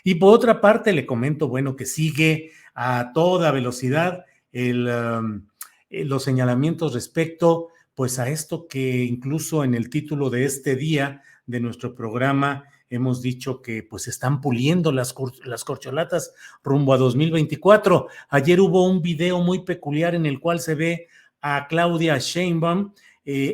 Y por otra parte, le comento, bueno, que sigue a toda velocidad los señalamientos respecto, pues, a esto que incluso en el título de este día de nuestro programa hemos dicho que pues están puliendo las corcholatas rumbo a 2024. Ayer hubo un video muy peculiar en el cual se ve a Claudia Sheinbaum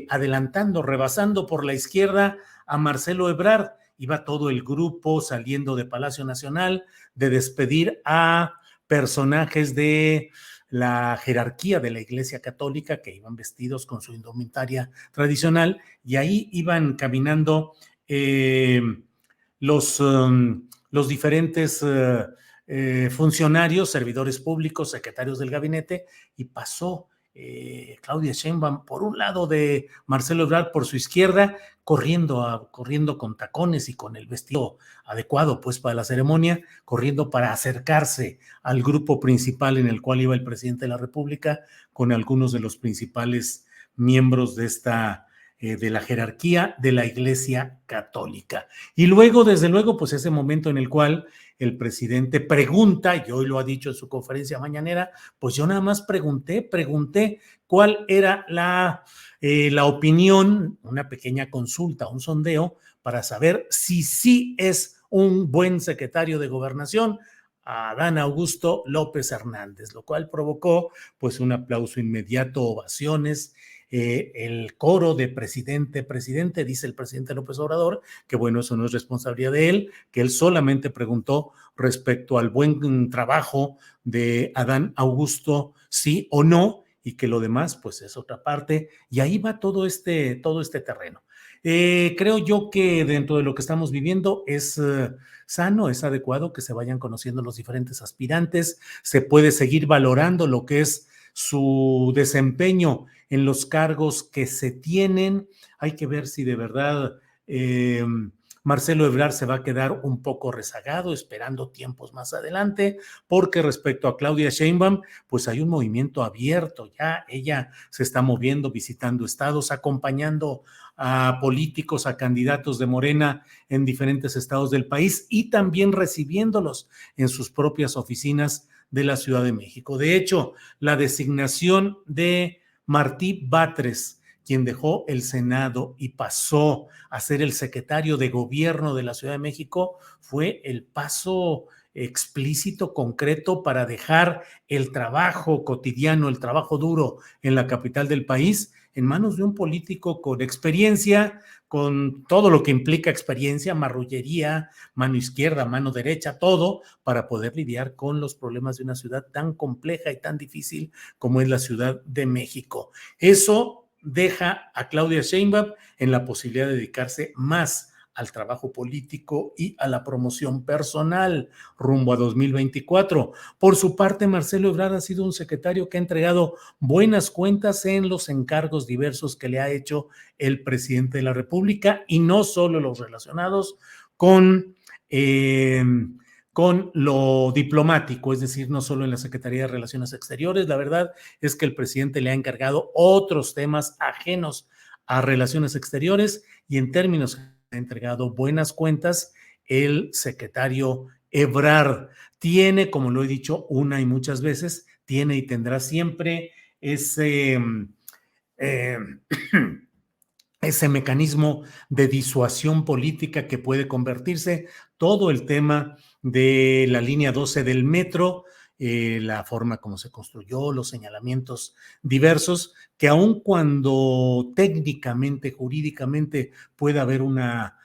adelantando, rebasando por la izquierda a Marcelo Ebrard. Iba todo el grupo saliendo de Palacio Nacional de despedir a personajes de la jerarquía de la Iglesia Católica que iban vestidos con su indumentaria tradicional y ahí iban caminando los diferentes funcionarios, servidores públicos, secretarios del gabinete y pasó Claudia Sheinbaum por un lado de Marcelo Ebrard por su izquierda, corriendo con tacones y con el vestido adecuado pues para la ceremonia, corriendo para acercarse al grupo principal en el cual iba el presidente de la República con algunos de los principales miembros de de la jerarquía de la Iglesia Católica. Y luego, desde luego, pues ese momento en el cual el presidente pregunta, y hoy lo ha dicho en su conferencia mañanera, pues yo nada más pregunté cuál era la opinión, una pequeña consulta, un sondeo, para saber si sí es un buen secretario de Gobernación, a Adán Augusto López Hernández, lo cual provocó pues un aplauso inmediato, ovaciones, el coro de presidente, dice el presidente López Obrador, que bueno, eso no es responsabilidad de él, que él solamente preguntó respecto al buen trabajo de Adán Augusto, sí o no, y que lo demás pues es otra parte, y ahí va todo este terreno. Creo yo que dentro de lo que estamos viviendo es sano, es adecuado que se vayan conociendo los diferentes aspirantes, se puede seguir valorando lo que es su desempeño en los cargos que se tienen. Hay que ver si de verdad Marcelo Ebrard se va a quedar un poco rezagado, esperando tiempos más adelante, porque respecto a Claudia Sheinbaum, pues hay un movimiento abierto, ya ella se está moviendo, visitando estados, acompañando a políticos, a candidatos de Morena en diferentes estados del país y también recibiéndolos en sus propias oficinas de la Ciudad de México. De hecho, la designación de Martí Batres, quien dejó el Senado y pasó a ser el secretario de Gobierno de la Ciudad de México, fue el paso explícito, concreto, para dejar el trabajo cotidiano, el trabajo duro en la capital del país, en manos de un político con experiencia, con todo lo que implica experiencia, marrullería, mano izquierda, mano derecha, todo, para poder lidiar con los problemas de una ciudad tan compleja y tan difícil como es la Ciudad de México. Eso deja a Claudia Sheinbaum en la posibilidad de dedicarse más al trabajo político y a la promoción personal rumbo a 2024. Por su parte, Marcelo Ebrard ha sido un secretario que ha entregado buenas cuentas en los encargos diversos que le ha hecho el presidente de la República y no solo los relacionados con lo diplomático, es decir, no solo en la Secretaría de Relaciones Exteriores. La verdad es que el presidente le ha encargado otros temas ajenos a relaciones exteriores y en términos ha entregado buenas cuentas el secretario Ebrard. Tiene, como lo he dicho una y muchas veces, tiene y tendrá siempre eh, ese mecanismo de disuasión política que puede convertirse todo el tema de la línea 12 del metro, la forma como se construyó, los señalamientos diversos, que aun cuando técnicamente, jurídicamente pueda haber una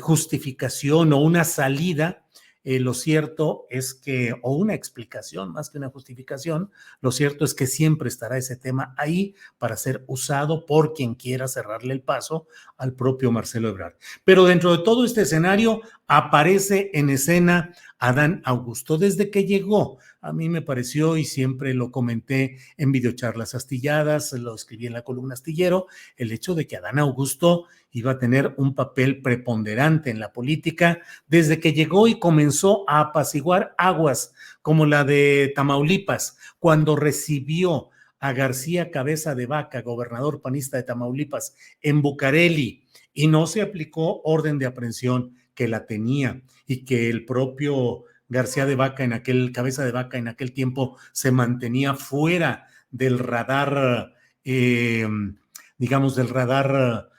justificación o una salida, lo cierto es que, o una explicación más que una justificación, lo cierto es que siempre estará ese tema ahí para ser usado por quien quiera cerrarle el paso al propio Marcelo Ebrard. Pero dentro de todo este escenario aparece en escena Adán Augusto. Desde que llegó, a mí me pareció, y siempre lo comenté en videocharlas astilladas, lo escribí en la columna Astillero, el hecho de que Adán Augusto iba a tener un papel preponderante en la política desde que llegó y comenzó a apaciguar aguas como la de Tamaulipas, cuando recibió a García Cabeza de Vaca, gobernador panista de Tamaulipas, en Bucareli, y no se aplicó orden de aprehensión, que la tenía y que el propio García de Vaca Cabeza de Vaca en aquel tiempo se mantenía fuera del radar, digamos, del radar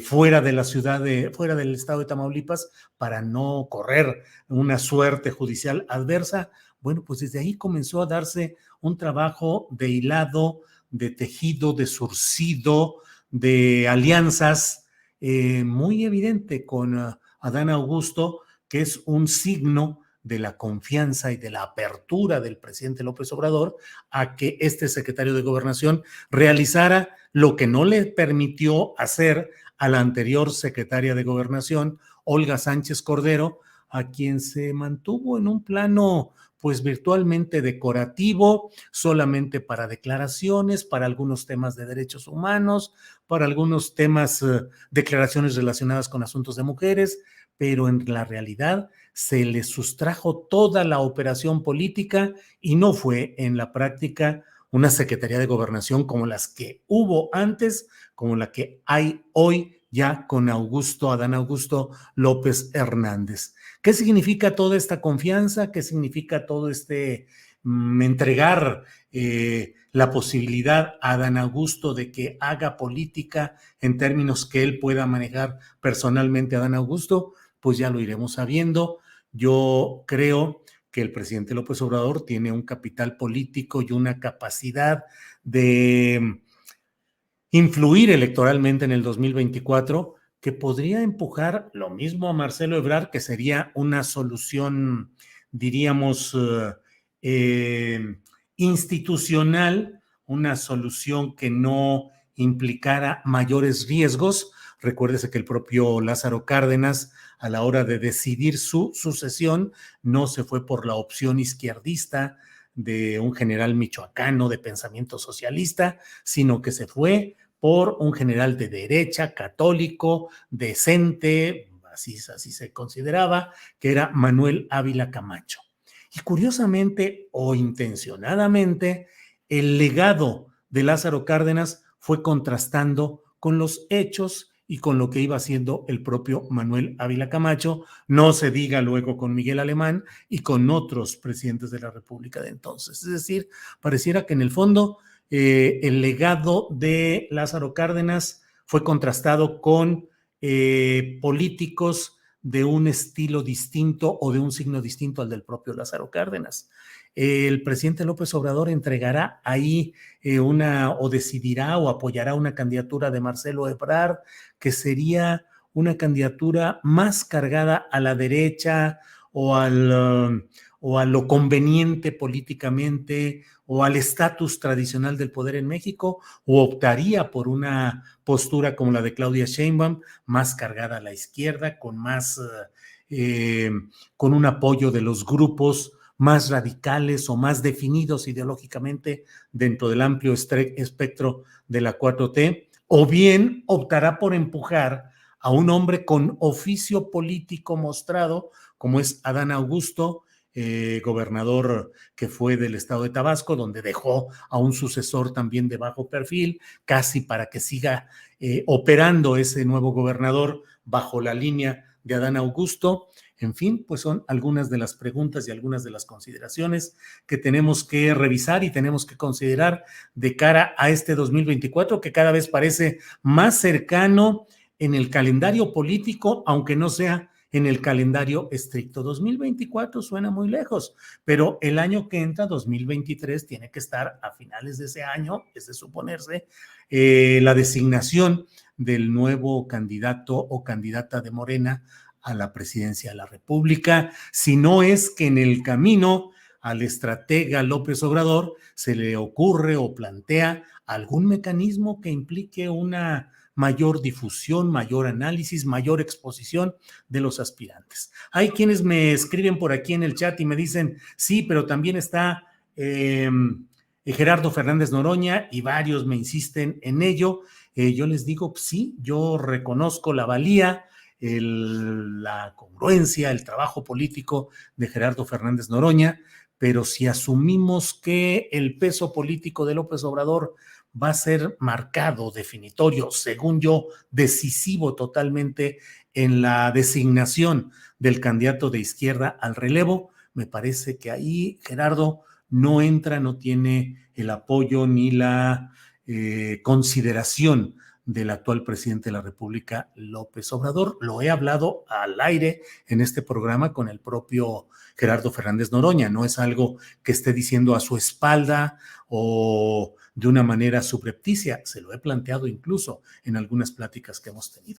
fuera de la fuera del estado de Tamaulipas para no correr una suerte judicial adversa. Bueno, pues desde ahí comenzó a darse un trabajo de hilado, de tejido, de surcido, de alianzas muy evidente con Adán Augusto, que es un signo de la confianza y de la apertura del presidente López Obrador a que este secretario de Gobernación realizara lo que no le permitió hacer a la anterior secretaria de Gobernación, Olga Sánchez Cordero, a quien se mantuvo en un plano pues virtualmente decorativo, solamente para declaraciones, para algunos temas de derechos humanos, para algunos temas, declaraciones relacionadas con asuntos de mujeres, pero en la realidad se le sustrajo toda la operación política y no fue en la práctica una Secretaría de Gobernación como las que hubo antes, como la que hay hoy ya con Adán Augusto López Hernández. ¿Qué significa toda esta confianza? ¿Qué significa todo este entregar la posibilidad a Adán Augusto de que haga política en términos que él pueda manejar personalmente a Adán Augusto? Pues ya lo iremos sabiendo. Yo creo que el presidente López Obrador tiene un capital político y una capacidad de influir electoralmente en el 2024 que podría empujar lo mismo a Marcelo Ebrard, que sería una solución, diríamos, institucional, una solución que no implicara mayores riesgos. Recuérdese que el propio Lázaro Cárdenas, a la hora de decidir su sucesión, no se fue por la opción izquierdista de un general michoacano de pensamiento socialista, sino que se fue por un general de derecha, católico, decente, así se consideraba, que era Manuel Ávila Camacho. Y curiosamente o intencionadamente, el legado de Lázaro Cárdenas fue contrastando con los hechos y con lo que iba haciendo el propio Manuel Ávila Camacho, no se diga luego con Miguel Alemán y con otros presidentes de la República de entonces. Es decir, pareciera que en el fondo el legado de Lázaro Cárdenas fue contrastado con políticos de un estilo distinto o de un signo distinto al del propio Lázaro Cárdenas. El presidente López Obrador entregará ahí o decidirá o apoyará una candidatura de Marcelo Ebrard, que sería una candidatura más cargada a la derecha o o a lo conveniente políticamente o al estatus tradicional del poder en México, o optaría por una postura como la de Claudia Sheinbaum, más cargada a la izquierda, con un apoyo de los grupos más radicales o más definidos ideológicamente dentro del amplio espectro de la 4T, o bien optará por empujar a un hombre con oficio político mostrado, como es Adán Augusto, gobernador que fue del estado de Tabasco, donde dejó a un sucesor también de bajo perfil, casi para que siga operando ese nuevo gobernador bajo la línea de Adán Augusto. En fin, pues son algunas de las preguntas y algunas de las consideraciones que tenemos que revisar y tenemos que considerar de cara a este 2024, que cada vez parece más cercano en el calendario político, aunque no sea en el calendario estricto. 2024 suena muy lejos, pero el año que entra, 2023, tiene que estar a finales de ese año, es de suponerse, la designación del nuevo candidato o candidata de Morena a la presidencia de la República, si no es que en el camino al estratega López Obrador se le ocurre o plantea algún mecanismo que implique una mayor difusión, mayor análisis, mayor exposición de los aspirantes. Hay quienes me escriben por aquí en el chat y me dicen, sí, pero también está Gerardo Fernández Noroña, y varios me insisten en ello. Yo les digo, sí, yo reconozco la valía, la congruencia, el trabajo político de Gerardo Fernández Noroña, pero si asumimos que el peso político de López Obrador va a ser marcado, definitorio, según yo, decisivo totalmente en la designación del candidato de izquierda al relevo. Me parece que ahí Gerardo no entra, no tiene el apoyo ni la consideración del actual presidente de la República, López Obrador. Lo he hablado al aire en este programa con el propio Gerardo Fernández Noroña. No es algo que esté diciendo a su espalda o de una manera subrepticia. Se lo he planteado incluso en algunas pláticas que hemos tenido.